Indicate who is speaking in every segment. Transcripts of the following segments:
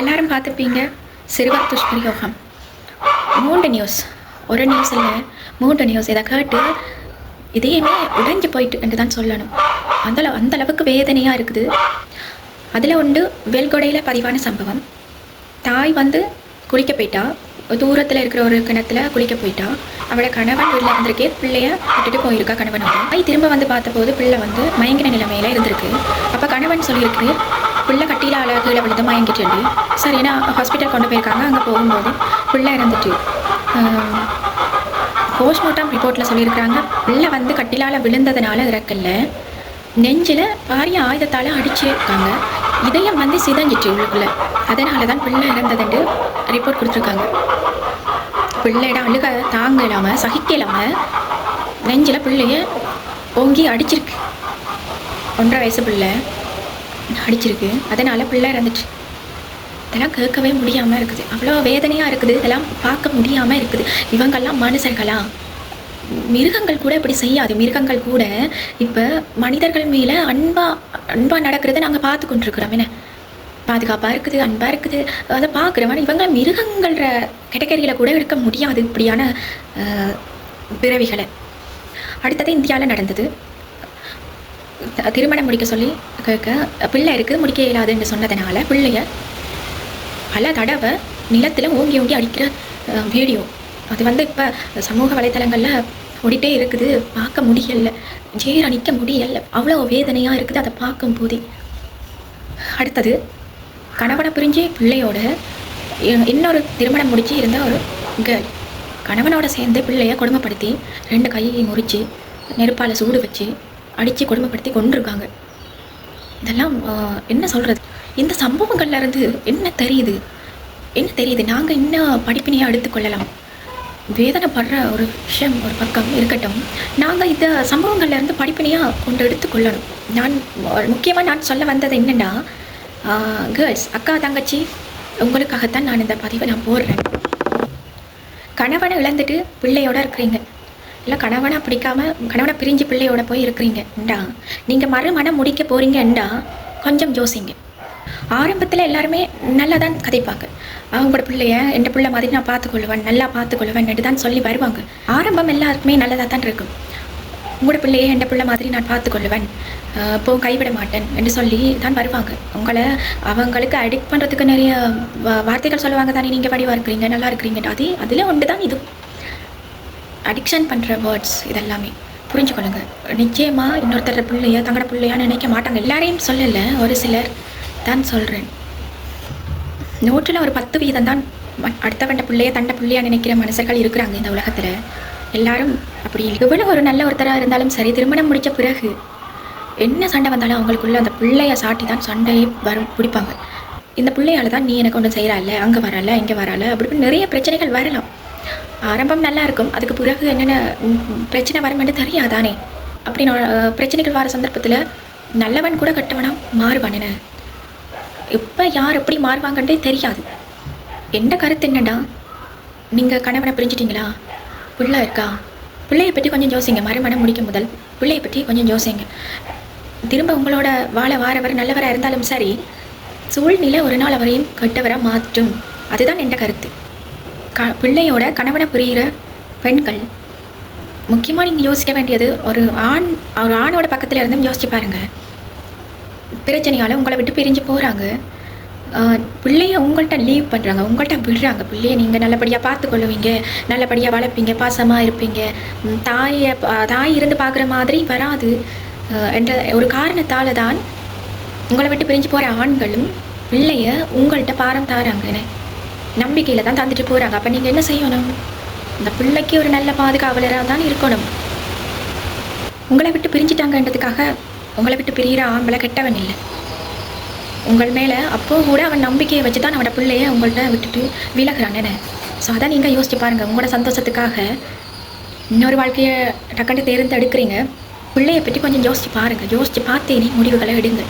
Speaker 1: எல்லாரும் பார்த்துருப்பீங்க சிறுவர் துஷ்பிரயோகம். 3 நியூஸ், ஒரு நியூஸ் இல்லை 3 நியூஸ். இதை கேட்டு இதையுமே உடைஞ்சு போயிட்டு என்று தான் சொல்லணும். அந்த அளவுக்கு வேதனையாக இருக்குது. அதில் ஒன்று வெல்கொடையில் பதிவான சம்பவம். தாய் வந்து குளிக்க போயிட்டா, தூரத்தில் இருக்கிற ஒரு கிணத்துல குளிக்க போயிட்டா. அவளோட கணவன் வீட்டில் இருந்திருக்கே, பிள்ளைய விட்டுட்டு போயிருக்கா கணவனோட. தாய் திரும்ப வந்து பார்த்தபோது பிள்ளை வந்து மயங்கின நிலைமையில இருந்திருக்கு. அப்போ கணவன் சொல்லியிருக்கு, பிள்ளை கட்டியில் கீழே விழுந்து மயங்கிட்டு சொல்லி. சரி, ஏன்னா ஹாஸ்பிட்டல் கொண்டு போயிருக்காங்க. அங்கே போகும்போது பிள்ளை இறந்துட்டு போஸ்ட்மார்ட்டம் ரிப்போர்ட்டில் சொல்லியிருக்கிறாங்க, பிள்ளை வந்து கட்டிலால் விழுந்ததுனால இறக்கல, நெஞ்சில் பாரிய ஆயுதத்தால் அடிச்சிருக்காங்க, இதயம் வந்து சிதஞ்சிட்டு உள்ளுக்குள்ள, அதனால தான் பிள்ளை இறந்ததுன்னு ரிப்போர்ட் கொடுத்துருக்காங்க. பிள்ளையோட அழுக தாங்க இல்லாமல் சகிக்க இல்லாமல் நெஞ்சில் பிள்ளைய ஓங்கி அடிச்சிருக்கு. 1.5 வயசு பிள்ளை அடிச்சிருக்கு, அதனால் பிள்ளை இறந்துச்சு. இதெல்லாம் கேட்கவே முடியாமல் இருக்குது. அவ்வளோ வேதனையாக இருக்குது. இதெல்லாம் பார்க்க முடியாமல் இருக்குது. இவங்கெல்லாம் மனுஷர்களா? மிருகங்கள் கூட இப்படி செய்யாது. மிருகங்கள் கூட இப்போ மனிதர்கள் மேலே அன்பாக நடக்கிறத நாங்கள் பார்த்து கொண்டிருக்கிறோம். என்ன பாதுகாப்பாக இருக்குது, அன்பாக இருக்குது, அதை பார்க்குறவன். இவங்க மிருகங்கள கேட்டகரியில் கூட எடுக்க முடியாது இப்படியான பிறவிகளை. அடுத்தது இந்தியாவில் நடந்தது. திருமணம் முடிக்க சொல்லி கேட்க பிள்ளை இருக்குது, முடிக்க இயலாதுன்னு சொன்னதுனால பிள்ளைய பல தடவை நிலத்தில் ஓங்கி ஓங்கி அடிக்கிற வீடியோ அது வந்து இப்போ சமூக வலைத்தளங்களில் ஓடிட்டே இருக்குது. பார்க்க முடியலை, ஜீரணிக்க முடியலை, அவ்வளோ வேதனையாக இருக்குது அதை பார்க்கும் போதே. அடுத்தது கணவனை பிரிஞ்சு பிள்ளையோட இன்னொரு திருமணம் முடிச்சு இருந்த ஒரு கேர்ள் கணவனோட சேர்ந்து பிள்ளைய கொடுமைப்படுத்தி 2 கையை முறித்து நெருப்பால் சூடு வச்சு அடித்து கொடுமைப்படுத்தி கொண்டிருக்காங்க. இதெல்லாம் என்ன சொல்கிறது? இந்த சம்பவங்கள்லேருந்து என்ன தெரியுது? நாங்கள் இன்னும் படிப்பினையாக எடுத்துக்கொள்ளலாம். வேதனைப்படுற ஒரு விஷயம் ஒரு பக்கம் இருக்கட்டும், நாங்கள் இந்த சம்பவங்கள்லேருந்து படிப்பினையாக கொண்டு எடுத்துக்கொள்ளணும். முக்கியமாக நான் சொல்ல வந்தது என்னென்னா, கேர்ள்ஸ், அக்கா தங்கச்சி, உங்களுக்காகத்தான் நான் இந்த பதிவை போடுறேன். கணவனை இழந்துட்டு பிள்ளையோட இருக்கிறீங்க, இல்லை கணவனை பிடிக்காமல் கணவனை பிரிஞ்சு பிள்ளையோட போய் இருக்கிறீங்கண்டா, நீங்கள் மறுமணம் முடிக்க போகிறீங்கண்டா கொஞ்சம் யோசிங்க. ஆரம்பத்தில் எல்லாருமே நல்லா தான் கதைப்பாங்க. அவங்களோட பிள்ளைய என் பிள்ளை மாதிரி நான் பார்த்துக்கொள்ளுவேன், நல்லா பார்த்துக்கொள்ளுவேன் தான் சொல்லி வருவாங்க. ஆரம்பம் எல்லாருக்குமே நல்லதாக தான் இருக்கும். உங்களோட பிள்ளையை என் பிள்ளை மாதிரி நான் பார்த்துக்கொள்ளுவேன், இப்போ கைவிட மாட்டேன் என்று சொல்லி தான் வருவாங்க. அவங்களுக்கு அடிக்ட் பண்ணுறதுக்கு நிறைய வார்த்தைகள் சொல்லுவாங்க தானே, நீங்கள் வடிவாக இருக்கிறீங்க, நல்லா இருக்கிறீங்க. அதில் ஒன்று தான் இது அடிக்ஷன் பண்ணுற வேர்ட்ஸ். இதெல்லாமே புரிஞ்சுக்கொள்ளுங்க. நிச்சயமாக இன்னொருத்தர பிள்ளைய தங்களோட பிள்ளையா நினைக்க மாட்டாங்க. எல்லாரையும் சொல்லலை, ஒரு சிலர் தான் சொல்கிறேன். 100ல் ஒரு 10% தான் அடுத்தவண்ட பிள்ளைய தண்ட பிள்ளையா நினைக்கிற மனுஷர்கள் இருக்கிறாங்க இந்த உலகத்தில். எல்லாரும் அப்படி எவ்வளோ ஒரு நல்ல ஒருத்தராக இருந்தாலும் சரி, திருமணம் முடித்த பிறகு என்ன சண்டை வந்தாலும் அவங்களுக்குள்ள அந்த பிள்ளைய சாட்டி தான் சண்டையை பிடிப்பாங்க. இந்த பிள்ளையால் தான் நீ எனக்கு ஒன்றும் செய்கிறாள், அங்கே வரல, இங்கே வரல, அப்படி நிறைய பிரச்சனைகள் வரலாம். ஆரம்பம் நல்லா இருக்கும், அதுக்கு பிறகு என்னென்ன பிரச்சனை வரும்னு தெரியாதானே. அப்படி பிரச்சனைகள் வர சந்தர்ப்பத்தில் நல்லவன் கூட கெட்டவனாக மாறுவான். என்ன இப்போ யார் எப்படி மாறுவாங்கன்றே தெரியாது. என்ன கருத்து என்னடா, நீங்கள் கணவனை பிரிஞ்சிட்டிங்களா, பிள்ளை இருக்கா, பிள்ளையை பற்றி கொஞ்சம் யோசிங்க. மறுமணம் முடிக்கும் முதல் பிள்ளையை பற்றி கொஞ்சம் யோசிங்க. திரும்ப உங்களோட வாரவர் நல்லவராக இருந்தாலும் சரி, சூழ்நிலை ஒரு நாள் அவரையும் கெட்டவராக மாற்றும். அதுதான் என் கருத்து. பிள்ளையோட கணவனை புரிகிற பெண்கள் முக்கியமாக நீங்கள் யோசிக்க வேண்டியது, ஒரு ஆணோட பக்கத்தில் இருந்தும் யோசிச்சு பாருங்கள். பிரச்சனையால் உங்களை விட்டு பிரிஞ்சு போகிறாங்க, பிள்ளைய உங்கள்கிட்ட லீவ் பண்ணுறாங்க, உங்கள்கிட்ட விடுறாங்க. பிள்ளைய நீங்கள் நல்லபடியாக பார்த்துக்கொள்ளுவீங்க, நல்லபடியாக வளர்ப்பீங்க, பாசமாக இருப்பீங்க, தாய் இருந்து பார்க்குற மாதிரி வராது என்ற ஒரு காரணத்தால் தான் உங்களை விட்டு பிரிஞ்சு போகிற ஆண்களும் பிள்ளைய உங்கள்கிட்ட பாரம் தாராங்கன்னு நம்பிக்கையில் தான் தந்துட்டு போகிறாங்க. அப்போ நீங்கள் என்ன செய்யணும்? இந்த பிள்ளைக்கு ஒரு நல்ல பாதுகாவலராக தான் இருக்கணும். உங்களை விட்டு பிரிஞ்சிட்டாங்கன்றதுக்காக உங்களை விட்டு பிரிகிற ஆம்பளை கெட்டவன் இல்லை. உங்கள் மேலே அப்போ கூட அவன் நம்பிக்கையை வச்சு தான் அவனோட பிள்ளைய உங்கள்கிட்ட விட்டுட்டு விலகிறான். என்ன ஸோ அதை நீங்கள் யோசிச்சு பாருங்கள். உங்களோட சந்தோஷத்துக்காக இன்னொரு வாழ்க்கையை டக்குன்னு தேர்ந்தெடுக்கிறீங்க. பிள்ளையை பற்றி கொஞ்சம் யோசிச்சு பாருங்கள். யோசிச்சு பார்த்தேனே முடிவுகளை எடுங்க.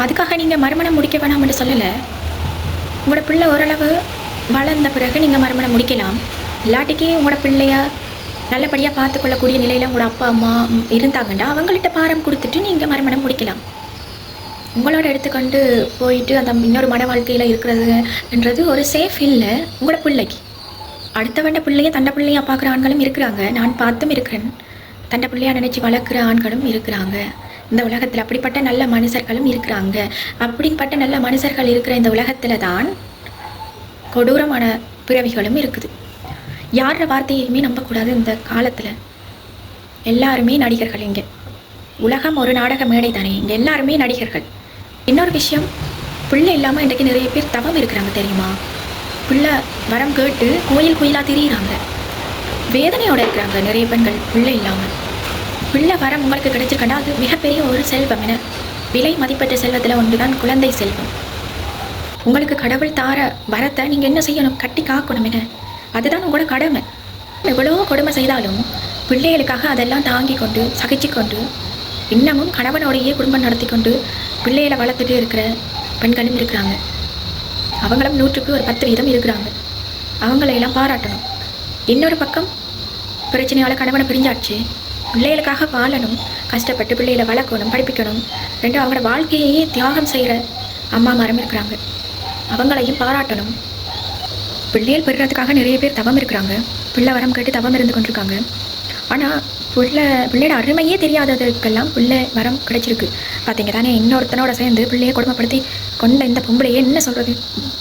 Speaker 1: அதுக்காக நீங்கள் மறுமணம் முடிக்க வேணாம்னு சொல்லலை. உங்களோட பிள்ளை ஓரளவு வளர்ந்த பிறகு நீங்கள் மறுமணம் முடிக்கலாம். இல்லாட்டிக்கு உங்களோட பிள்ளைய நல்லபடியாக பார்த்துக்கொள்ளக்கூடிய நிலையில் உங்களோட அப்பா அம்மா இருந்தாங்கன்னா அவங்கள்ட்ட பாரம் கொடுத்துட்டு நீங்கள் மறுமணம் முடிக்கலாம். உங்களோட எடுத்துக்கொண்டு போயிட்டு அந்த இன்னொரு மன வாழ்க்கையில் இருக்கிறதுன்றது ஒரு சேஃப் இல்லை உங்களோட பிள்ளைக்கு. அடுத்தவண்ட பிள்ளைய தண்டை பிள்ளையா பார்க்குற ஆண்களும் இருக்கிறாங்க, நான் பார்த்தும் இருக்கிறேன். தண்டை பிள்ளையா நினச்சி வளர்க்குற ஆண்களும் இருக்கிறாங்க இந்த உலகத்தில். அப்படிப்பட்ட நல்ல மனுஷர்களும் இருக்கிறாங்க. அப்படிப்பட்ட நல்ல மனுஷர்கள் இருக்கிற இந்த உலகத்தில் தான் கொடூரமான பிறவிகளும் இருக்குது. யார வார்த்தையுமே நம்பக்கூடாது இந்த காலத்தில். எல்லாருமே நடிகர்கள். இங்கே உலகம் ஒரு நாடக மேடை தானே, இங்கே எல்லாருமே நடிகர்கள். இன்னொரு விஷயம், பிள்ளை இல்லாமல் இன்றைக்கு நிறைய பேர் தவம் இருக்கிறாங்க தெரியுமா? பிள்ளை வரம் கேட்டு கோயிலாக திரியிறாங்க, வேதனையோடு இருக்கிறாங்க நிறைய பெண்கள் பிள்ளை இல்லாமல். பிள்ளை வரம் உங்களுக்கு கிடைச்சிருக்கா, அது மிகப்பெரிய ஒரு செல்வம். என விலை மதிப்பற்ற செல்வத்தில் ஒன்று தான் குழந்தை செல்வம். உங்களுக்கு கடவுள் தார வரத்தை நீங்கள் என்ன செய்யணும்? கட்டி காக்கணும். என அதுதான் உங்களோட கடமை. எவ்வளோ கொடுமை செய்தாலும் பிள்ளைகளுக்காக அதெல்லாம் தாங்கி கொண்டு சகிச்சு கொண்டு இன்னமும் கணவனோடையே குடும்பம் நடத்தி கொண்டு பிள்ளைகளை வளர்த்துட்டு இருக்கிற பெண்களும் இருக்கிறாங்க. அவங்களும் 100க்கு ஒரு 10% இருக்கிறாங்க. அவங்களையெல்லாம் பாராட்டணும். இன்னொரு பக்கம் பிரச்சனையால் கணவனை பிரிஞ்சாச்சு, பிள்ளைகளுக்காக வாழணும், கஷ்டப்பட்டு பிள்ளைகளை வளர்க்கணும், படிப்பிக்கணும், ரெண்டு அவங்களோட வாழ்க்கையே தியாகம் செய்கிற அம்மாமாரும் இருக்கிறாங்க. அவங்களையும் பாராட்டணும். பிள்ளைகள் பெறுறதுக்காக நிறைய பேர் தவம் இருக்கிறாங்க, பிள்ளை வரம் கேட்டு தவம் இருந்து கொண்டிருக்காங்க. ஆனால் பிள்ளையோட அருமையே தெரியாததுக்கெல்லாம் பிள்ளை வரம் கிடைச்சிருக்கு. பார்த்தீங்க தானே, இன்னொருத்தனோட சேர்ந்து பிள்ளையை கொடுமைப்படுத்தி கொண்ட இந்த பொம்பளையே என்ன சொல்கிறது?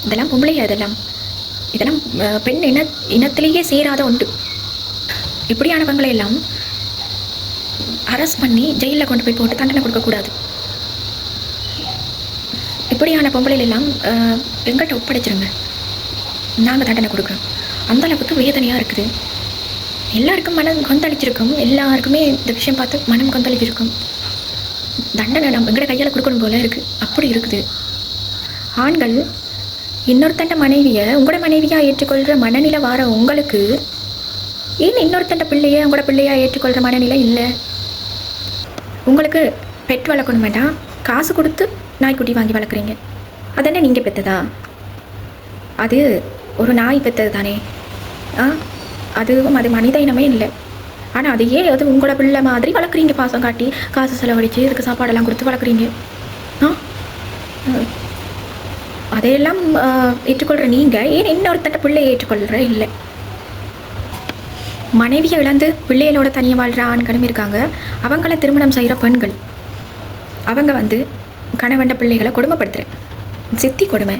Speaker 1: இதெல்லாம் பொம்பளையா? இதெல்லாம் பெண் இனத்திலேயே சேராத உண்டு. இப்படியானவங்களை எல்லாம் அரெஸ்ட் பண்ணி ஜெயிலில் கொண்டு போய் போட்டு தண்டனை கொடுக்கக்கூடாது. இப்படியான பொம்பளைகளெல்லாம் எங்கள்கிட்ட ஒப்படைச்சிருங்க, நாங்கள் தண்டனை கொடுக்குறோம். அந்தளவுக்கு வேதனையாக இருக்குது. எல்லாருக்கும் மனம் கொந்தளிச்சிருக்கும், எல்லாருக்குமே இந்த விஷயம் பார்த்து மனம் கொந்தளிச்சிருக்கும். தண்டனை நம்ம எங்கட கையால் கொடுக்கணும் போல இருக்குது. அப்படி இருக்குது. ஆண்கள் இன்னொருத்தண்ட மனைவியை உங்களோட மனைவியாக ஏற்றுக்கொள்கிற மனநிலை வார உங்களுக்கு ஏன் இன்னொருத்தண்ட பிள்ளையை உங்களோட பிள்ளையாக ஏற்றுக்கொள்கிற மனநிலை இல்லை? உங்களுக்கு பெட் வளர்க்கணும் வேண்டாம், காசு கொடுத்து நாய்க்குட்டி வாங்கி வளர்க்குறீங்க. அதென்ன நீங்கள் பெற்றதா? அது ஒரு நாய் பெற்றது தானே. அதுவும் அது மனித இனமே இல்லை. ஆனால் அதையே அது உங்களோட பிள்ளை மாதிரி வளர்க்குறீங்க, பாசம் காட்டி காசு செலவழித்து இதுக்கு சாப்பாடெல்லாம் கொடுத்து வளர்க்குறீங்க. அதையெல்லாம் ஏற்றுக்கொள்கிற நீங்கள் ஏன் இன்னொருத்தட்ட பிள்ளையை ஏற்றுக்கொள்கிற இல்லை? மனைவியை இழந்து பிள்ளைகளோட தனியாக வாழ்கிற ஆண்களும் இருக்காங்க. அவங்கள திருமணம் செய்கிற பெண்கள் அவங்க கணவண்ட பிள்ளைகளை கொடுமைப்படுத்துகிறேன், சித்தி கொடுமை.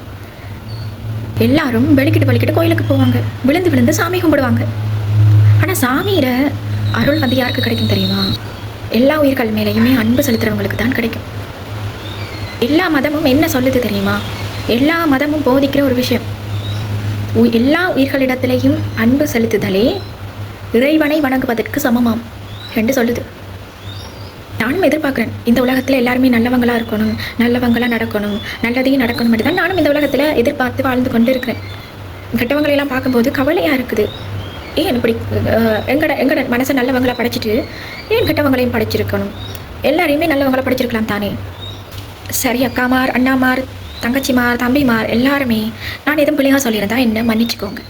Speaker 1: எல்லாரும் வெளிக்கிட்டு கோயிலுக்கு போவாங்க, விழுந்து விழுந்து சாமி கும்பிடுவாங்க. ஆனால் சாமியில அருள் யாருக்கு கிடைக்கும் தெரியுமா? எல்லா உயிர்கள் மேலேயுமே அன்பு செலுத்துறவங்களுக்கு தான் கிடைக்கும். எல்லா மதமும் என்ன சொல்லுது தெரியுமா? எல்லா மதமும் போதிக்கிற ஒரு விஷயம், எல்லா உயிர்களிடத்திலையும் அன்பு செலுத்துதலே இறைவனை வணங்குவதற்கு சமமாம் என்று சொல்லுது. நானும் எதிர்பார்க்குறேன், இந்த உலகத்தில் எல்லாருமே நல்லவங்களாக இருக்கணும், நல்லவங்களாக நடக்கணும், நல்லதையும் நடக்கணும் மட்டும் தான் நானும் இந்த உலகத்தில் எதிர்பார்த்து வாழ்ந்து கொண்டு இருக்கிறேன். கெட்டவங்களையெல்லாம் பார்க்கும்போது கவலையாக இருக்குது. ஏன் இப்படி எங்கட மனசை நல்லவங்களை படைச்சிட்டு ஏன் கெட்டவங்களையும் படைச்சிருக்கணும்? எல்லாரையுமே நல்லவங்களை படைச்சிருக்கலாம் தானே. சரி, அக்காமார், அண்ணாமார், தங்கச்சிமார், தம்பிமார் எல்லாருமே நான் எதுவும் பிள்ளையாக சொல்லியிருந்தா என்ன மன்னிச்சுக்கோங்க,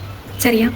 Speaker 1: சரியா?